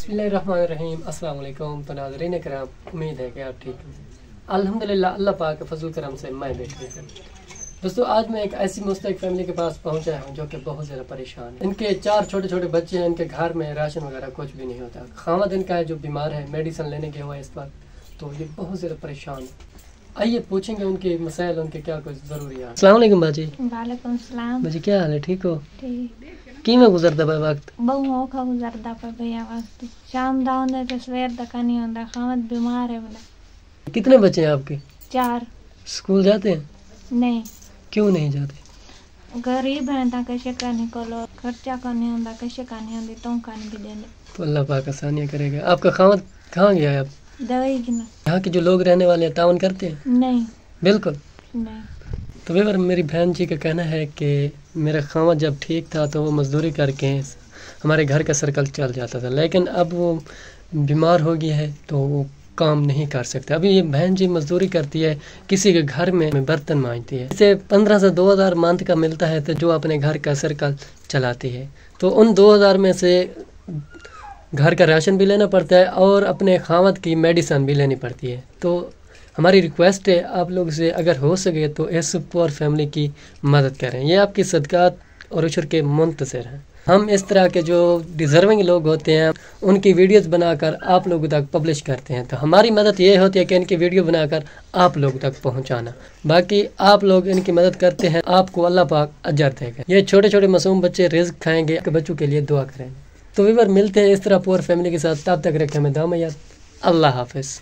बिस्मिल्लाहिर्रहमानिर्रहीम। अस्सलाम वालेकुम। तो नाज़रीन करम, उम्मीद है कि आप ठीक हैं। अल्हम्दुलिल्लाह, अल्लाह पाक के फजल करम से मैं भी ठीक हूँ। दोस्तों, आज मैं एक ऐसी मुस्तहिक फैमिली के पास पहुंचा हूँ जो कि बहुत ज़्यादा परेशान है। इनके 4 छोटे छोटे बच्चे हैं। इनके घर में राशन वगैरह कुछ भी नहीं होता। खामद इनका है जो बीमार है, मेडिसिन लेने गया हुआ है इस वक्त, तो ये बहुत ज़्यादा परेशान है। आइए पूछेंगे उनके मसाइल, उनके क्या कुछ ज़रूरी है। अस्सलाम वालेकुम बाजी। वालेकुम सलाम। बाजी क्या हाल है, ठीक हो? ठीक किवें गुजरदा पिया वक्त? बहु औखा गुजरदा पिया वक्त। शाम दा होंदा ते सवेर तक नहीं होंदा। खामद बीमार है बोला। कितने बच्चे हैं आपके? 4। स्कूल जाते हैं? नहीं। क्यों नहीं जाते? गरीब हैं ता कैसे करने को लो, खर्चा करने होंदा कैसे करने होंदी तो करने भी देंगे। तो अल्लाह पाक आसानियाँ करेगा। आपका खामद कहाँ गया है अब? दवाई गिना। यहाँ के जो लोग रहने वाले हैं तावन करते हैं? नहीं। बिल्कुल नहीं। तो वेवर मेरी बहन जी का कहना है कि मेरा खामद जब ठीक था तो वो मजदूरी करके हमारे घर का सर्कल चल जाता था, लेकिन अब वो बीमार हो गया है तो वो काम नहीं कर सकते। अभी ये बहन जी मजदूरी करती है, किसी के घर में बर्तन मांजती है। इसे 15 से 2000 मंथ का मिलता है, तो जो अपने घर का सर्कल चलाती है, तो उन 2000 में से घर का राशन भी लेना पड़ता है और अपने खामद की मेडिसिन भी लेनी पड़ती है। तो हमारी रिक्वेस्ट है आप लोग से, अगर हो सके तो इस पुअर फैमिली की मदद करें। ये आपकी सदक़ात और उशर के मुंतज़िर हैं। हम इस तरह के जो डिज़र्विंग लोग होते हैं उनकी वीडियोस बनाकर आप लोगों तक पब्लिश करते हैं, तो हमारी मदद ये होती है कि इनकी वीडियो बनाकर आप लोगों तक पहुंचाना। बाकी आप लोग इनकी मदद करते हैं, आपको अल्लाह पाक अजर देगा। ये छोटे छोटे मासूम बच्चे रिज़्क़ खाएंगे, बच्चों के लिए दुआ करें। तो वीवर मिलते हैं इस तरह पुअर फैमिली के साथ। तब तक रखें मैं दामयात। अल्लाह हाफ़िज़।